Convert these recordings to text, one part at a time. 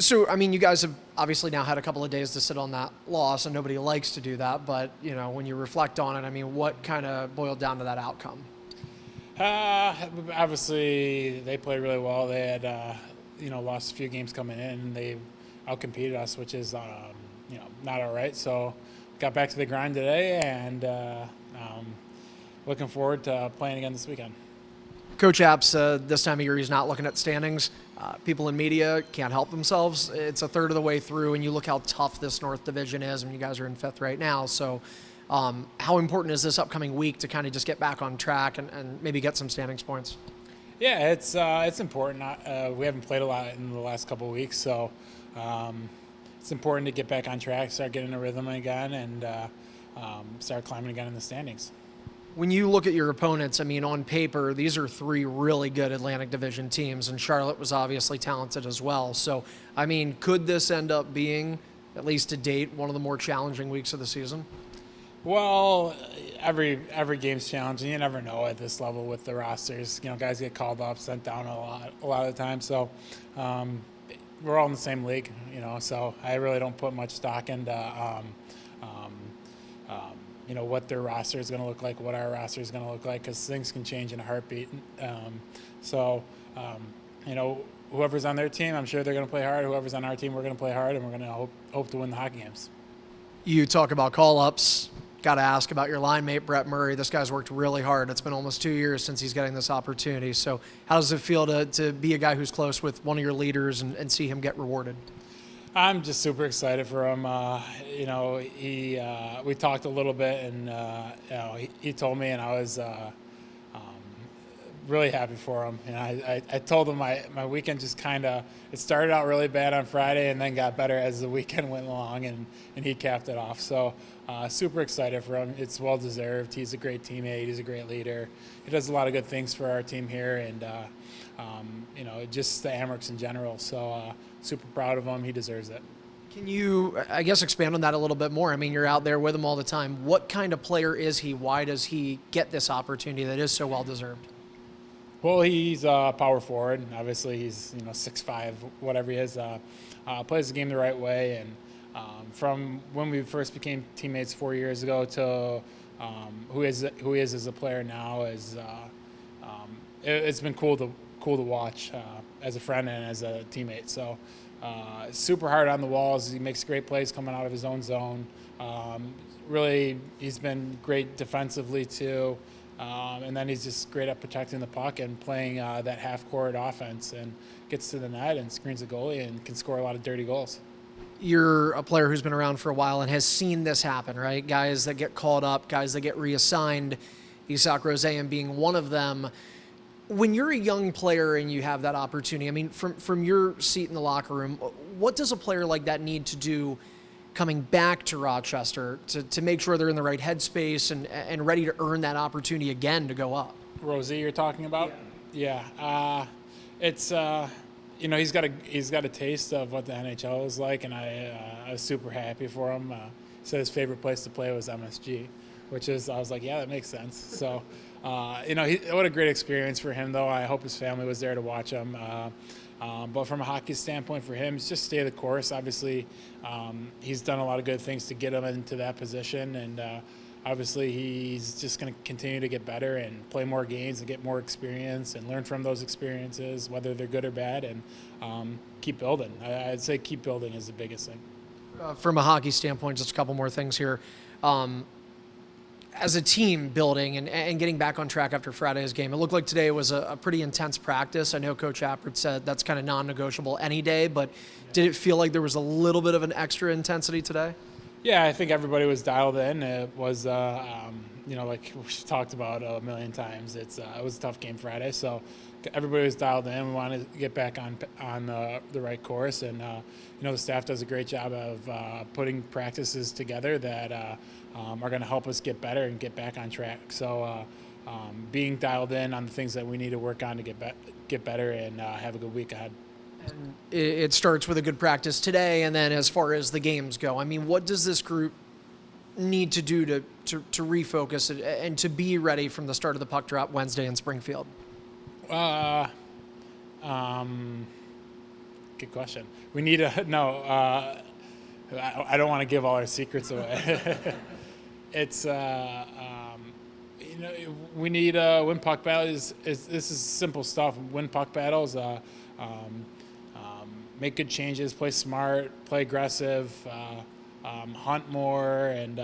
So, I mean, you guys have obviously now had a couple of days to sit on that loss, and nobody likes to do that. But, when you reflect on it, I mean, what kind of boiled down to that outcome? Obviously, they played really well. They had, lost a few games coming in, and they outcompeted us, which is, not all right. So, got back to the grind today, and looking forward to playing again this weekend. Coach Apps, this time of year, he's not looking at standings. People in media can't help themselves. It's a third of the way through, and you look how tough this North Division is. I mean, you guys are in fifth right now. So, how important is this upcoming week to kind of just get back on track and maybe get some standings points? Yeah, it's important. We haven't played a lot in the last couple of weeks, so it's important to get back on track, start getting a rhythm again, and start climbing again in the standings. When you look at your opponents, I mean, on paper, these are three really good Atlantic Division teams, and Charlotte was obviously talented as well. So, I mean, could this end up being, at least to date, one of the more challenging weeks of the season? Well, every game's challenging. You never know at this level with the rosters. Guys get called up, sent down a lot of the time. So we're all in the same league. So I really don't put much stock into what their roster is going to look like, what our roster is going to look like, because things can change in a heartbeat. Whoever's on their team, I'm sure they're going to play hard. Whoever's on our team, we're going to play hard, and we're going to hope to win the hockey games. You talk about call-ups. Got to ask about your line mate, Brett Murray. This guy's worked really hard. It's been almost 2 years since he's getting this opportunity. So how does it feel to be a guy who's close with one of your leaders and see him get rewarded? I'm just super excited for him. We talked a little bit, and he told me, and I was really happy for him. And I told him my weekend just it started out really bad on Friday and then got better as the weekend went along, and he capped it off. So super excited for him. It's well deserved. He's a great teammate. He's a great leader. He does a lot of good things for our team here, and just the Amerks in general. So super proud of him. He deserves it. Can you, I guess, expand on that a little bit more? I mean, you're out there with him all the time. What kind of player is he? Why does he get this opportunity that is so well deserved? Well, he's a power forward. Obviously, he's 6'5", whatever he is. Plays the game the right way, and from when we first became teammates 4 years ago to who he is as a player now it's been cool to watch as a friend and as a teammate. So super hard on the walls. He makes great plays coming out of his own zone. Really, he's been great defensively too. And then he's just great at protecting the puck and playing that half-court offense, and gets to the net and screens the goalie and can score a lot of dirty goals. You're a player who's been around for a while and has seen this happen, right? Guys that get called up, guys that get reassigned, Isak Rosén being one of them. When you're a young player and you have that opportunity, I mean, from your seat in the locker room, what does a player like that need to do coming back to Rochester to make sure they're in the right headspace and ready to earn that opportunity again to go up? Rosie, you're talking about? Yeah. It's he's got a taste of what the NHL is like, and I was super happy for him. He said his favorite place to play was MSG, I was like, yeah, that makes sense. So what a great experience for him, though. I hope his family was there to watch him. But from a hockey standpoint for him, it's just stay the course. Obviously, he's done a lot of good things to get him into that position, and obviously he's just going to continue to get better and play more games and get more experience and learn from those experiences, whether they're good or bad, and keep building. I'd say keep building is the biggest thing. From a hockey standpoint, just a couple more things here. As a team building and getting back on track after Friday's game, it looked like today was a pretty intense practice. I know Coach Appert said that's kind of non-negotiable any day, but did it feel like there was a little bit of an extra intensity today? Yeah, I think everybody was dialed in. It was, like we've talked about a million times, it was a tough game Friday, so everybody was dialed in. We wanted to get back on the right course, and the staff does a great job of putting practices together that are going to help us get better and get back on track. So being dialed in on the things that we need to work on to get better and have a good week ahead. And it starts with a good practice today, and then as far as the games go, I mean, what does this group need to do to refocus and to be ready from the start of the puck drop Wednesday in Springfield? good question. We need a no. I don't want to give all our secrets away. It's we need win puck battles. This is simple stuff. Win puck battles. Make good changes. Play smart. Play aggressive. Hunt more, and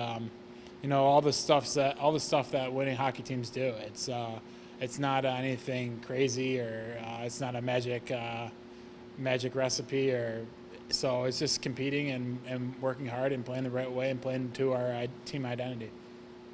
all the stuff that winning hockey teams do. It's not anything crazy, or it's not a magic recipe, or so it's just competing and working hard and playing the right way and playing to our team identity.